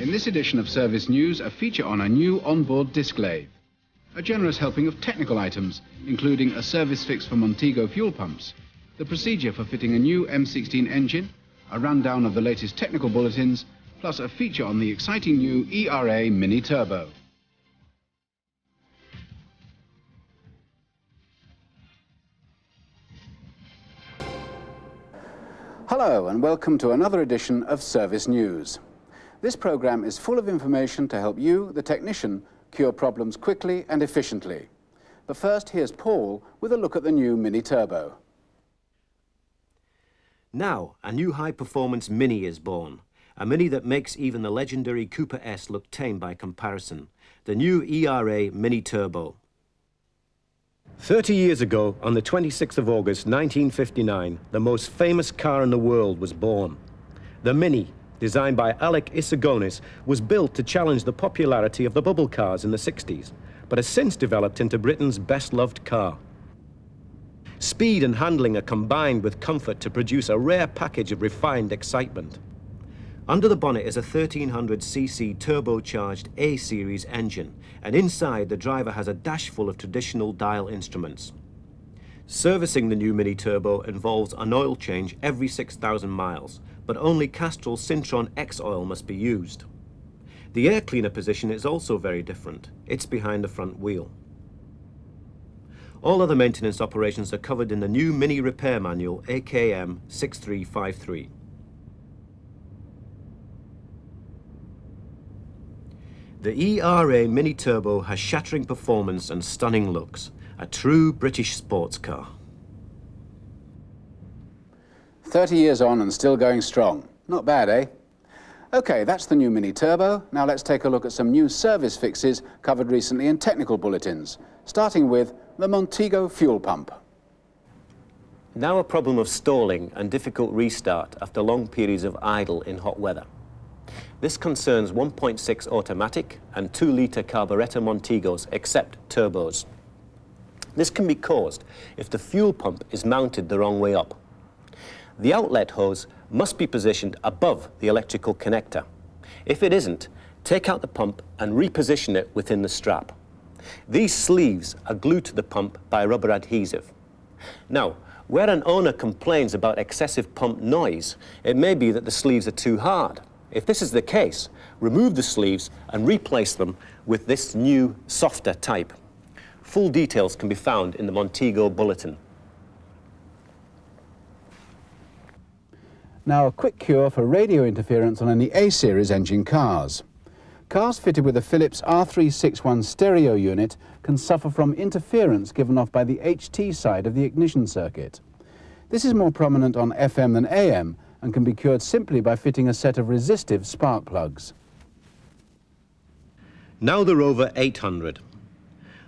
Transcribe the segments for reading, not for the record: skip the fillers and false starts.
In this edition of Service News, a feature on a new onboard disc lathe. A generous helping of technical items, including a service fix for Montego fuel pumps, the procedure for fitting a new M16 engine, a rundown of the latest technical bulletins, plus a feature on the exciting new ERA Mini Turbo. Hello and welcome to another edition of Service News. This program is full of information to help you, the technician, cure problems quickly and efficiently. But first, here's Paul with a look at the new Mini Turbo. Now, a new high-performance Mini is born. A Mini that makes even the legendary Cooper S look tame by comparison. The new ERA Mini Turbo. 30 years ago, on the 26th of August 1959, the most famous car in the world was born. The Mini, designed by Alec Isagonis, was built to challenge the popularity of the bubble cars in the 60s, but has since developed into Britain's best-loved car. Speed and handling are combined with comfort to produce a rare package of refined excitement. Under the bonnet is a 1300cc turbocharged A-series engine, and inside the driver has a dash full of traditional dial instruments. Servicing the new Mini Turbo involves an oil change every 6,000 miles, but only Castrol Syntron X oil must be used. The air cleaner position is also very different. It's behind the front wheel. All other maintenance operations are covered in the new Mini Repair Manual AKM 6353. The ERA Mini Turbo has shattering performance and stunning looks. A true British sports car. 30 years on and still going strong. Not bad, eh? Okay, that's the new Mini Turbo. Now let's take a look at some new service fixes covered recently in technical bulletins, starting with the Montego fuel pump. Now a problem of stalling and difficult restart after long periods of idle in hot weather. This concerns 1.6 automatic and 2-litre carburettor Montegos, except turbos. This can be caused if the fuel pump is mounted the wrong way up. The outlet hose must be positioned above the electrical connector. If it isn't, take out the pump and reposition it within the strap. These sleeves are glued to the pump by rubber adhesive. Now, where an owner complains about excessive pump noise, it may be that the sleeves are too hard. If this is the case, remove the sleeves and replace them with this new, softer type. Full details can be found in the Montego Bulletin. Now a quick cure for radio interference on any A-series engine cars. Cars fitted with a Philips R361 stereo unit can suffer from interference given off by the HT side of the ignition circuit. This is more prominent on FM than AM and can be cured simply by fitting a set of resistive spark plugs. Now the Rover 800.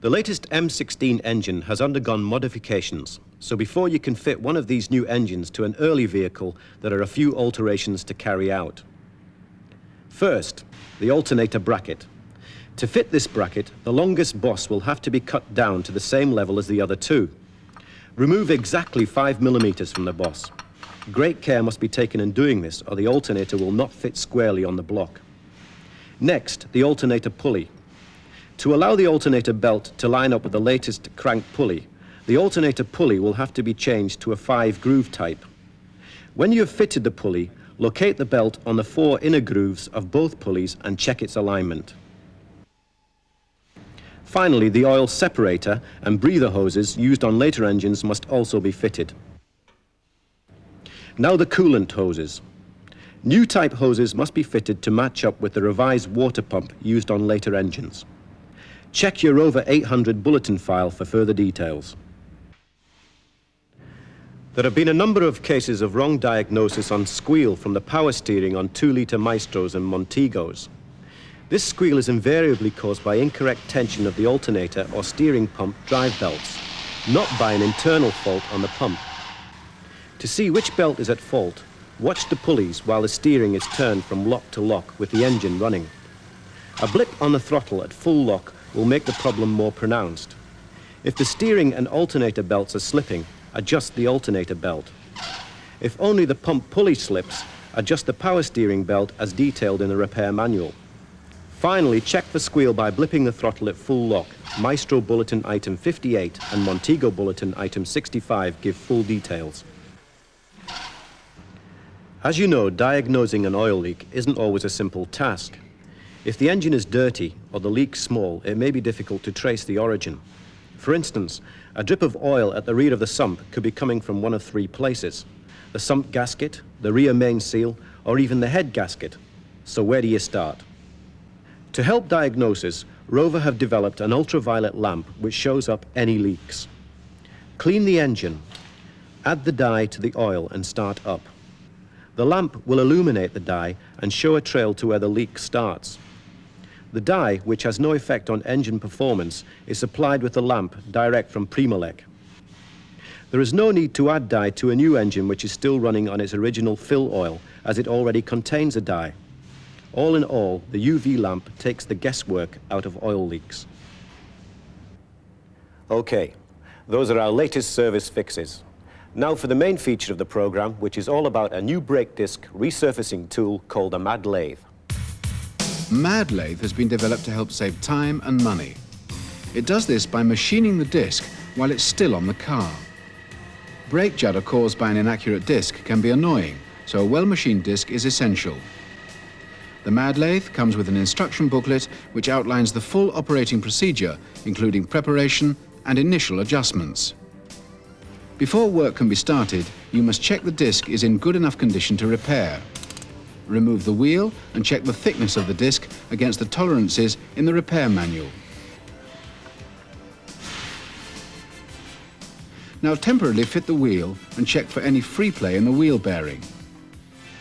The latest M16 engine has undergone modifications, so before you can fit one of these new engines to an early vehicle, there are a few alterations to carry out. First, the alternator bracket. To fit this bracket, the longest boss will have to be cut down to the same level as the other two. Remove exactly 5 millimeters from the boss. Great care must be taken in doing this, or the alternator will not fit squarely on the block. Next, the alternator pulley. To allow the alternator belt to line up with the latest crank pulley, the alternator pulley will have to be changed to a 5-groove type. When you have fitted the pulley, locate the belt on the 4 inner grooves of both pulleys and check its alignment. Finally, the oil separator and breather hoses used on later engines must also be fitted. Now the coolant hoses. New type hoses must be fitted to match up with the revised water pump used on later engines. Check your Rover 800 bulletin file for further details. There have been a number of cases of wrong diagnosis on squeal from the power steering on 2-litre Maestros and Montegos. This squeal is invariably caused by incorrect tension of the alternator or steering pump drive belts, not by an internal fault on the pump. To see which belt is at fault, watch the pulleys while the steering is turned from lock to lock with the engine running. A blip on the throttle at full lock will make the problem more pronounced. If the steering and alternator belts are slipping, adjust the alternator belt. If only the pump pulley slips, Adjust the power steering belt as detailed in the repair manual. Finally, check for squeal by blipping the throttle at full lock. Maestro Bulletin Item 58 and Montego Bulletin Item 65 give full details. As you know, diagnosing an oil leak isn't always a simple task. If the engine is dirty or the leak small, it may be difficult to trace the origin. For instance, a drip of oil at the rear of the sump could be coming from one of three places: the sump gasket, the rear main seal, or even the head gasket. So where do you start? To help diagnosis, Rover have developed an ultraviolet lamp which shows up any leaks. Clean the engine, add the dye to the oil and start up. The lamp will illuminate the dye and show a trail to where the leak starts. The dye, which has no effect on engine performance, is supplied with the lamp direct from Primolec. There is no need to add dye to a new engine which is still running on its original fill oil, as it already contains a dye. All in all, the UV lamp takes the guesswork out of oil leaks. Okay, those are our latest service fixes. Now for the main feature of the program, which is all about a new brake disc resurfacing tool called a Mad Lathe. Mad Lathe has been developed to help save time and money. It does this by machining the disc while it's still on the car. Brake judder caused by an inaccurate disc can be annoying, so a well-machined disc is essential. The Mad Lathe comes with an instruction booklet which outlines the full operating procedure, including preparation and initial adjustments. Before work can be started, you must check the disc is in good enough condition to repair. Remove the wheel and check the thickness of the disc against the tolerances in the repair manual. Now temporarily fit the wheel and check for any free play in the wheel bearing.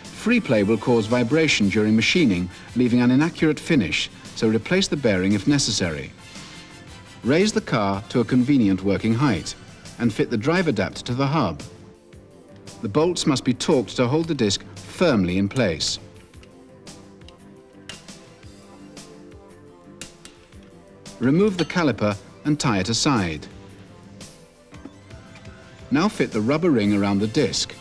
Free play will cause vibration during machining, leaving an inaccurate finish, so replace the bearing if necessary. Raise the car to a convenient working height and fit the drive adapter to the hub. The bolts must be torqued to hold the disc firmly in place. Remove the caliper and tie it aside. Now fit the rubber ring around the disc.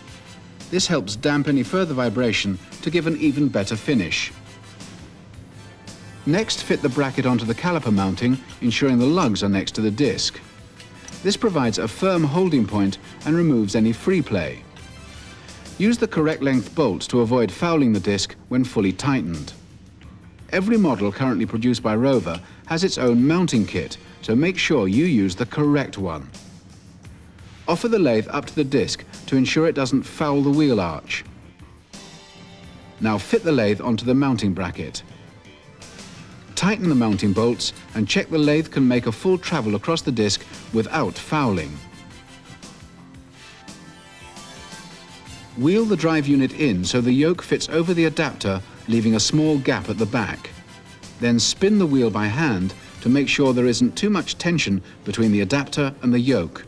This helps damp any further vibration to give an even better finish. Next, fit the bracket onto the caliper mounting, ensuring the lugs are next to the disc. This provides a firm holding point and removes any free play. Use the correct length bolts to avoid fouling the disc when fully tightened. Every model currently produced by Rover has its own mounting kit, so make sure you use the correct one. Offer the lathe up to the disc to ensure it doesn't foul the wheel arch. Now fit the lathe onto the mounting bracket. Tighten the mounting bolts and check the lathe can make a full travel across the disc without fouling. Wheel the drive unit in so the yoke fits over the adapter, leaving a small gap at the back. Then spin the wheel by hand to make sure there isn't too much tension between the adapter and the yoke.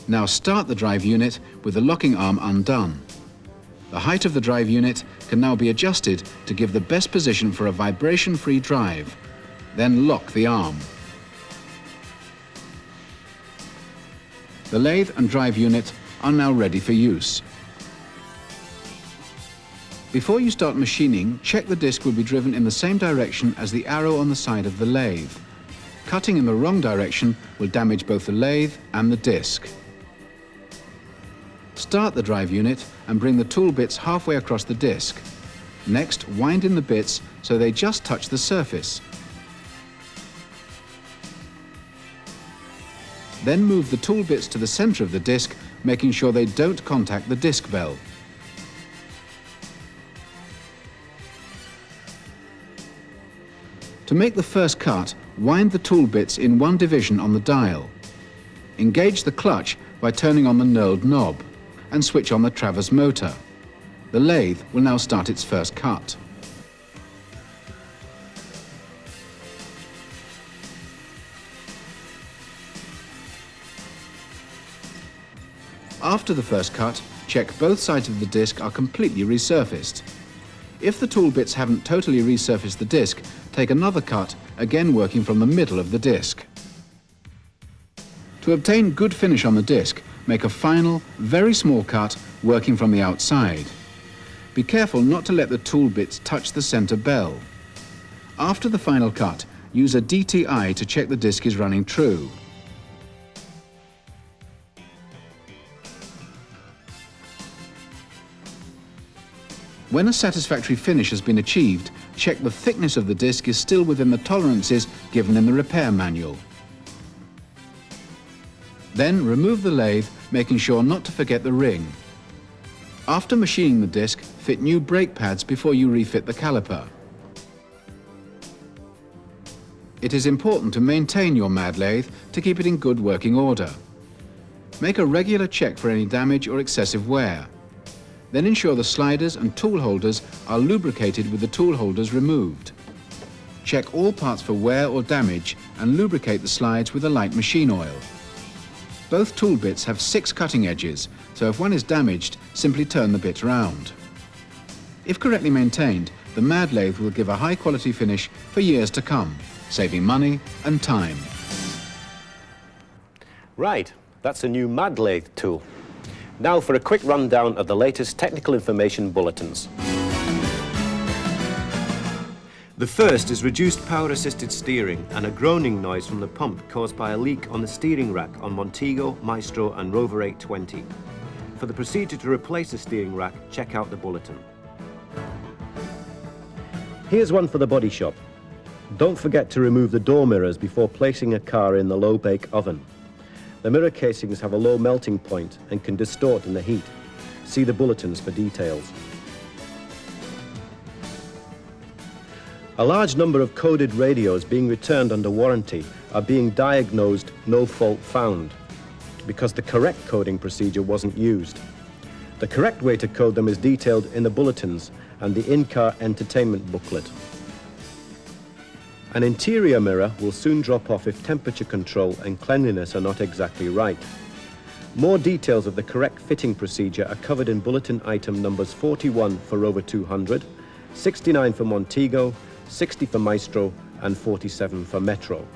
Now start the drive unit with the locking arm undone. The height of the drive unit can now be adjusted to give the best position for a vibration-free drive. Then lock the arm. The lathe and drive unit are now ready for use. Before you start machining, check the disc will be driven in the same direction as the arrow on the side of the lathe. Cutting in the wrong direction will damage both the lathe and the disc. Start the drive unit and bring the tool bits halfway across the disc. Next, wind in the bits so they just touch the surface. Then move the tool bits to the center of the disc, making sure they don't contact the disc bell. To make the first cut, wind the tool bits in one division on the dial. Engage the clutch by turning on the knurled knob and switch on the Travers motor. The lathe will now start its first cut. After the first cut, check both sides of the disc are completely resurfaced. If the tool bits haven't totally resurfaced the disc, take another cut, again working from the middle of the disc. To obtain good finish on the disc, make a final, very small cut working from the outside. Be careful not to let the tool bits touch the center bell. After the final cut, use a DTI to check the disc is running true. When a satisfactory finish has been achieved, check the thickness of the disc is still within the tolerances given in the repair manual. Then remove the lathe, making sure not to forget the ring. After machining the disc, fit new brake pads before you refit the caliper. It is important to maintain your MAD lathe to keep it in good working order. Make a regular check for any damage or excessive wear. Then ensure the sliders and tool holders are lubricated with the tool holders removed. Check all parts for wear or damage and lubricate the slides with a light machine oil. Both tool bits have 6 cutting edges, so if one is damaged, simply turn the bit round. If correctly maintained, the MAD lathe will give a high quality finish for years to come, saving money and time. Right, that's a new MAD lathe tool. Now for a quick rundown of the latest technical information bulletins. The first is reduced power-assisted steering and a groaning noise from the pump caused by a leak on the steering rack on Montego, Maestro and Rover 820. For the procedure to replace the steering rack, check out the bulletin. Here's one for the body shop. Don't forget to remove the door mirrors before placing a car in the low-bake oven. The mirror casings have a low melting point and can distort in the heat. See the bulletins for details. A large number of coded radios being returned under warranty are being diagnosed no fault found because the correct coding procedure wasn't used. The correct way to code them is detailed in the bulletins and the in-car entertainment booklet. An interior mirror will soon drop off if temperature control and cleanliness are not exactly right. More details of the correct fitting procedure are covered in bulletin item numbers 41 for Rover 200, 69 for Montego, 60 for Maestro and 47 for Metro.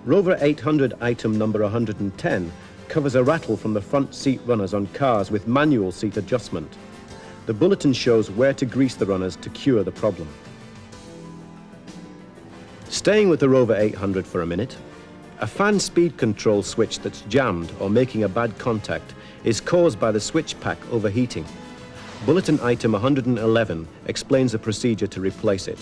Rover 800 item number 110 covers a rattle from the front seat runners on cars with manual seat adjustment. The bulletin shows where to grease the runners to cure the problem. Staying with the Rover 800 for a minute, a fan speed control switch that's jammed or making a bad contact is caused by the switch pack overheating. Bulletin item 111 explains the procedure to replace it.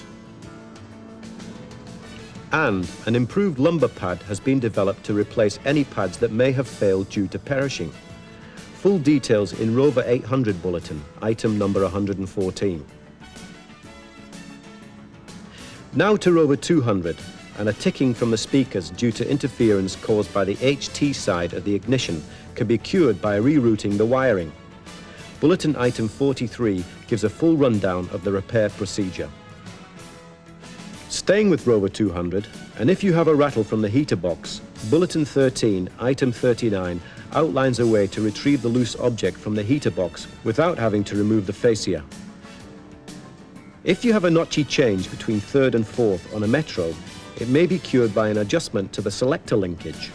And an improved lumbar pad has been developed to replace any pads that may have failed due to perishing. Full details in Rover 800 bulletin, item number 114. Now to Rover 200, and a ticking from the speakers due to interference caused by the HT side of the ignition can be cured by rerouting the wiring. Bulletin item 43 gives a full rundown of the repair procedure. Staying with Rover 200, and if you have a rattle from the heater box, Bulletin 13, item 39, outlines a way to retrieve the loose object from the heater box without having to remove the fascia. If you have a notchy change between third and fourth on a Metro, it may be cured by an adjustment to the selector linkage.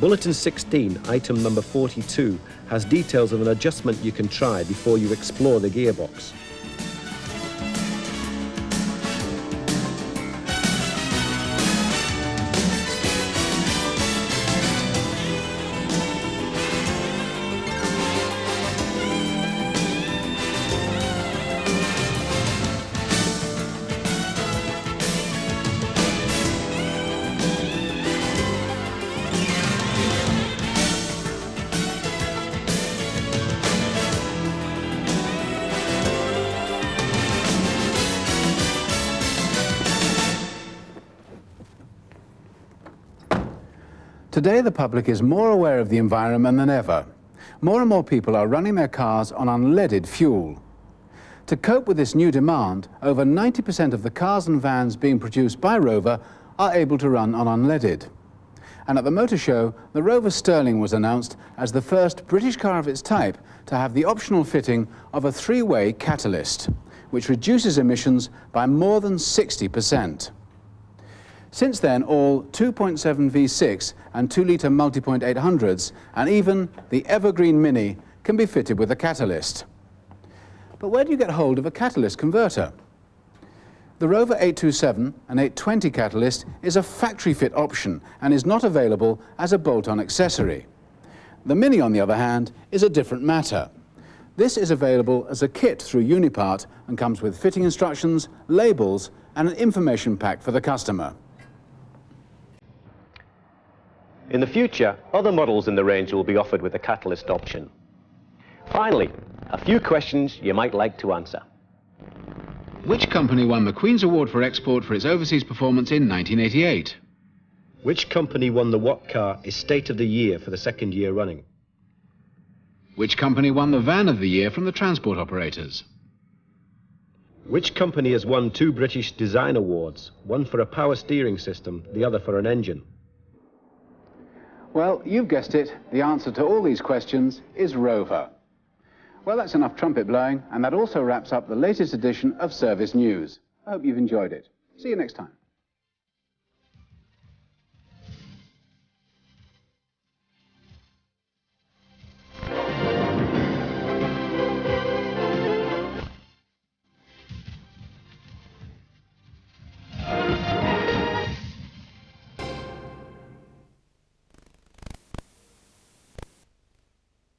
Bulletin 16, item number 42, has details of an adjustment you can try before you explore the gearbox. Today, the public is more aware of the environment than ever. More and more people are running their cars on unleaded fuel. To cope with this new demand, over 90% of the cars and vans being produced by Rover are able to run on unleaded. And at the Motor Show, the Rover Sterling was announced as the first British car of its type to have the optional fitting of a three-way catalyst, which reduces emissions by more than 60%. Since then, all 2.7 V6 and 2-litre multi-point 800s, and even the evergreen Mini, can be fitted with a catalyst. But where do you get hold of a catalyst converter? The Rover 827 and 820 catalyst is a factory-fit option and is not available as a bolt-on accessory. The Mini, on the other hand, is a different matter. This is available as a kit through Unipart and comes with fitting instructions, labels, and an information pack for the customer. In the future, other models in the range will be offered with a catalyst option. Finally, a few questions you might like to answer. Which company won the Queen's Award for Export for its overseas performance in 1988? Which company won the What Car Estate of the Year for the second year running? Which company won the Van of the Year from the transport operators? Which company has won 2 British Design Awards, one for a power steering system, the other for an engine? Well, you've guessed it. The answer to all these questions is Rover. Well, that's enough trumpet blowing, and that also wraps up the latest edition of Service News. I hope you've enjoyed it. See you next time.